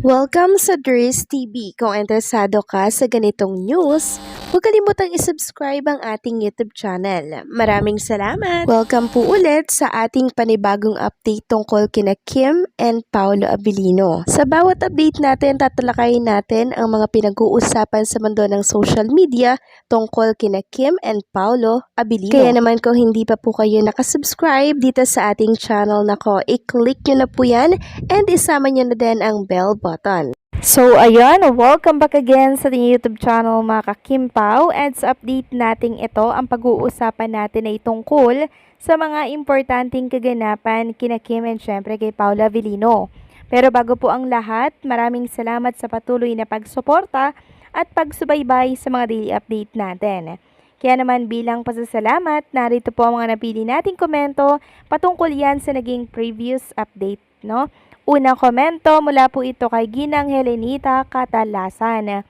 Welcome sa Dries TV. Kung interesado ka sa ganitong news, huwag kalimutang isubscribe ang ating YouTube channel. Maraming salamat! Welcome po ulit sa ating panibagong update tungkol kina Kim and Paolo Abilino. Sa bawat update natin, tatalakayin natin ang mga pinag-uusapan sa mundo ng social media tungkol kina Kim and Paolo Abilino. Kaya naman kung hindi pa po kayo nakasubscribe dito sa ating channel nako, i-click nyo na po yan and isama nyo na din ang bell button. So, ayan, welcome back again sa ating YouTube channel mga ka-Kimpaw. And sa update natin ito, ang pag-uusapan natin ay tungkol sa mga importanteng kaganapan kina Kim and syempre kay Paolo Abilino. Pero bago po ang lahat, maraming salamat sa patuloy na pagsuporta at pagsubaybay sa mga daily update natin. Kaya naman bilang pasasalamat, narito po ang mga napili nating komento patungkol yan sa naging previous update, no? Unang komento mula po ito kay Ginang Helenita Catalasan.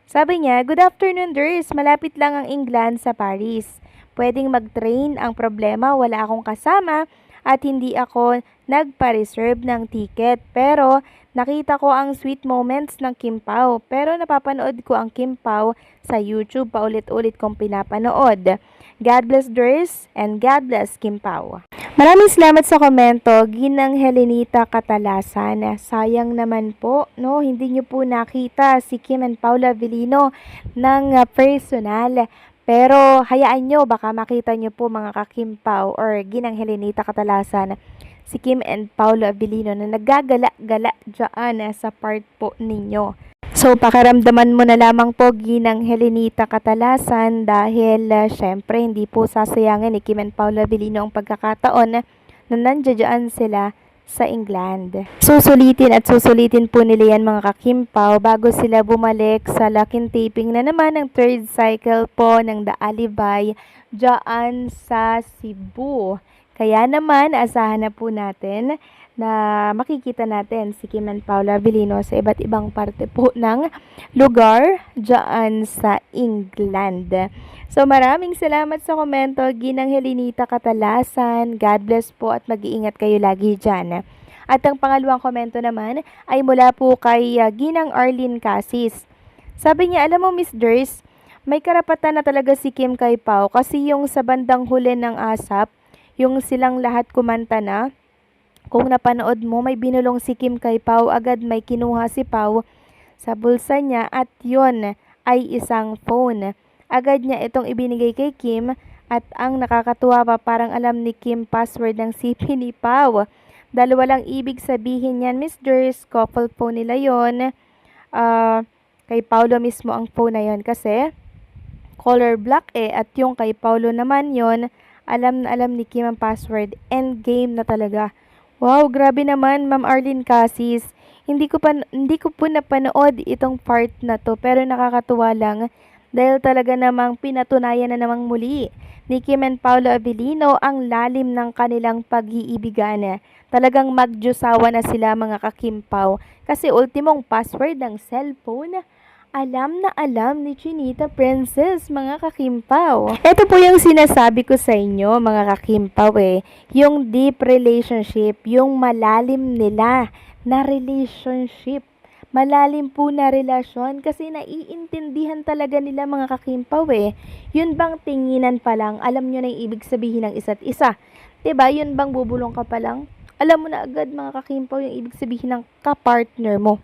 Sabi niya, "Good afternoon, Dries. Malapit lang ang England sa Paris. Pwedeng mag-train, ang problema wala akong kasama at hindi ako nagpa-reserve ng ticket. Pero nakita ko ang sweet moments ng Kim Pao. Pero napapanood ko ang Kim Pao sa YouTube, paulit-ulit kong pinapanood. God bless Dries and God bless Kim Pao." Maraming salamat sa komento, Ginang Helenita Catalasan. Sayang naman po, no, hindi nyo po nakita si Kim and Paolo Abilino ng personal. Pero hayaan nyo, baka makita nyo po mga ka-Kimpaw or Ginang Helenita Catalasan, si Kim and Paolo Abilino na naggagala-gala dyan sa part po ninyo. So, pakiramdaman mo na lamang po, Ginang Helenita Catalasan, dahil syempre hindi po sasayangin ni Kim and Paolo Abilino ang pagkakataon na nandiyan sila sa England. Susulitin po nila yan mga ka-Kimpaw bago sila bumalik sa locking taping na naman ng third cycle po ng The Alibay dyan sa Cebu. Kaya naman, asahan na po natin na makikita natin si Kim and Paolo Abilino sa iba't ibang parte po ng lugar dyan sa England. So maraming salamat sa komento, Ginang Helenita Catalasan. God bless po at mag-iingat kayo lagi dyan. At ang pangalawang komento naman ay mula po kay Ginang Arlene Casis. Sabi niya, "Alam mo Miss Dries, may karapatan na talaga si Kim kay Pao kasi yung sa bandang huli ng ASAP, yung silang lahat kumanta na, kung napanood mo, may binulong si Kim kay Pao, agad may kinuha si Pao sa bulsa niya at yon ay isang phone. Agad niya itong ibinigay kay Kim at ang nakakatuwa pa, parang alam ni Kim password ng CP ni Pao. Dalawa lang ibig sabihin yan, Miss Dries, couple phone nila yon. Kay Paolo mismo ang phone na yon kasi color black at yung kay Paolo naman yon, alam na alam ni Kim ang password. Endgame na talaga." Wow, grabe naman, Ma'am Arlene Casis. Hindi ko po napanood itong part na to, pero nakakatuwa lang dahil talaga namang pinatunayan na namang muli ni Kim and Paolo Abilino ang lalim ng kanilang pag-iibigan. Talagang magdiyosawa na sila mga ka-Kimpaw kasi ultimong password ng cellphone, alam na alam ni Chinita Princess, mga ka-Kimpaw. Ito po yung sinasabi ko sa inyo, mga ka-Kimpaw yung deep relationship, yung malalim nila na relationship. Malalim po na relasyon kasi naiintindihan talaga nila mga ka-Kimpaw Yun bang tinginan pa lang, alam nyo na yung ibig sabihin ng isa't isa. Diba? Yun bang bubulong ka pa lang, alam mo na agad mga ka-Kimpaw yung ibig sabihin ng ka-partner mo.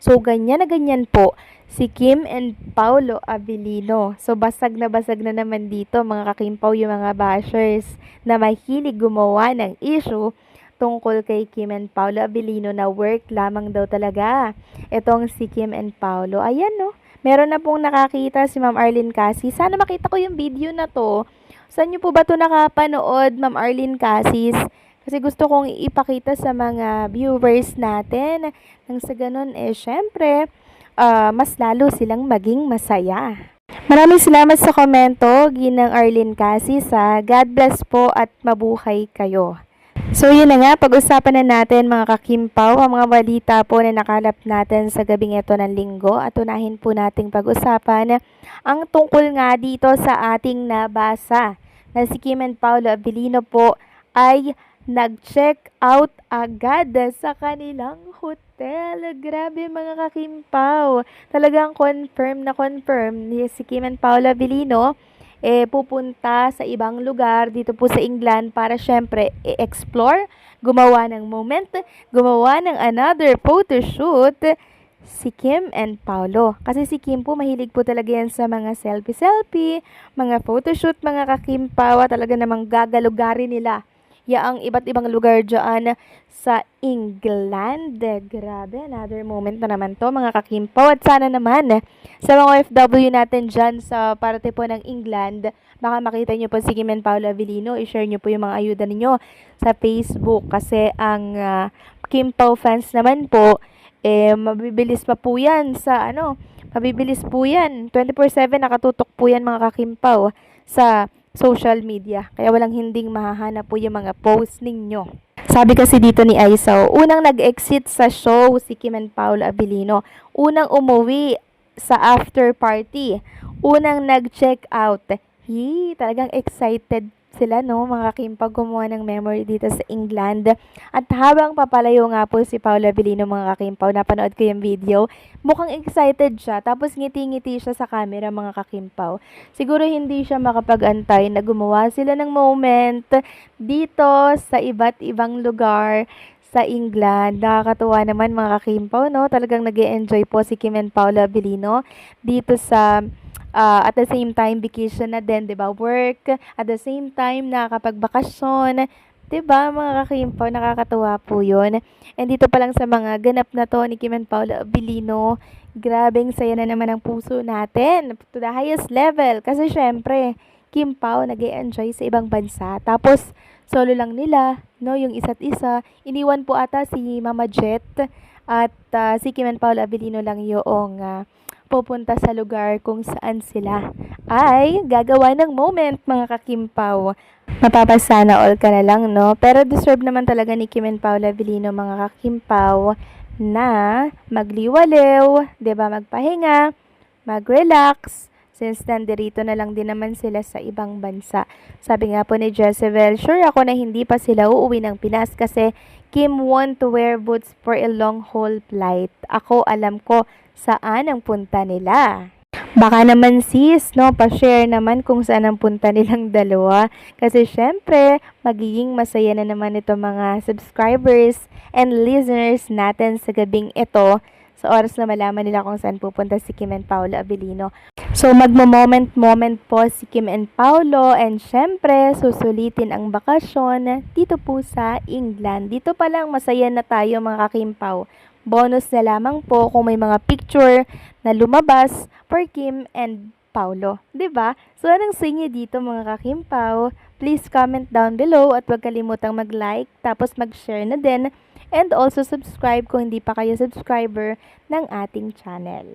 So, ganyan na ganyan po si Kim and Paolo Abilino. So, basag na naman dito mga ka-Kimpaw yung mga bashers na mahilig gumawa ng issue tungkol kay Kim and Paolo Abilino na work lamang daw talaga itong si Kim and Paolo. Ayan no, meron na pong nakakita si Ma'am Arlene Casis. Sana makita ko yung video na to. Saan nyo po ba to nakapanood, Ma'am Arlene Casis? Kasi gusto kong ipakita sa mga viewers natin. Nang sa ganun, syempre, mas lalo silang maging masaya. Maraming salamat sa komento, Ginang Arlene Casis. God bless po at mabuhay kayo. So yun na nga, pag-usapan na natin mga ka-Kimpaw, ang mga balita po na nakalap natin sa gabing ito ng linggo. At unahin po nating pag-usapan ang tungkol nga dito sa ating nabasa na si Kim and Paolo Abilino po ay nag-check out agad sa kanilang hotel. Grabe mga kakimpaw. Talagang confirm na confirm ni si Kim and Paula Avellino pupunta sa ibang lugar dito po sa England para syempre i-explore, gumawa ng moment, gumawa ng another photoshoot si Kim and Paolo. Kasi si Kim po mahilig po talaga yan sa mga selfie-selfie, mga photoshoot, mga kakimpawa, talaga namang gagalugarin nila yaang iba't ibang lugar dyan sa England. Grabe, another moment na naman to mga kakimpaw. At sana naman sa mga OFW natin dyan sa parte po ng England, baka makita nyo po si Kim and Paolo Avellino, i-share nyo po yung mga ayuda ninyo sa Facebook. Kasi ang Kim Pao fans naman po, mabibilis pa po yan sa mabibilis po yan. 24/7 nakatutok po yan mga kakimpaw sa social media. Kaya walang hinding mahahanap po yung mga posts ninyo. Sabi kasi dito ni Aisaw, unang nag-exit sa show si Kim and Paolo Avellino. Unang umuwi sa after party. Unang nag-check out. Talagang excited sila, no, mga Kim, pag gumawa ng memory dito sa England. At habang papalayo nga po si Paolo Avellino, mga kakimpaw, napanood ko yung video, mukhang excited siya, tapos ngiti-ngiti siya sa camera, mga kakimpaw. Siguro hindi siya makapag-antay na gumawa sila ng moment dito sa iba't ibang lugar sa England. Nakakatuwa naman, mga kakimpaw, no? Talagang nag-e-enjoy po si Kim and Paolo Avellino dito sa at the same time, vacation na din, 'di ba? Work, at the same time, nakakapagbakasyon, 'di ba? Mga kakimpaw, nakakatuwa po 'yun. And dito pa lang sa mga ganap na to ni Kim and Paolo Avellino, grabeng saya na naman ang puso natin to the highest level. Kasi syempre, Kim Pao nag-e-enjoy sa ibang bansa. Tapos, solo lang nila, no? Yung isa't isa. Iniwan po ata si Mama Jet at si Kim and Paolo Avellino lang yung pupunta sa lugar kung saan sila ay gagawa ng moment, mga kakimpaw. Mapapasana all ka na lang, no? Pero deserve naman talaga ni Kim and Paolo Avellino, mga kakimpaw, na magliwaliw, 'di ba? Magpahinga, mag-relax, since nandirito na lang din naman sila sa ibang bansa. Sabi nga po ni Jezebel, sure ako na hindi pa sila uuwi ng Pinas kasi Kim want to wear boots for a long haul flight. Ako alam ko saan ang punta nila. Baka naman sis, no, pa-share naman kung saan ang punta nilang dalawa. Kasi syempre, magiging masaya na naman ito mga subscribers and listeners natin sa gabing ito sa oras na malaman nila kung saan pupunta si Kim and Paolo Avellino. So, magmo-moment po si Kim and Paolo and syempre, susulitin ang bakasyon dito po sa England. Dito pa lang masaya na tayo, mga kakimpaw. Bonus na lamang po kung may mga picture na lumabas for Kim and Paolo. 'Di ba? So, anong sa inyo dito, mga kakimpaw? Please comment down below at huwag kalimutang mag-like, tapos mag-share na din, and also subscribe kung hindi pa kayo subscriber ng ating channel.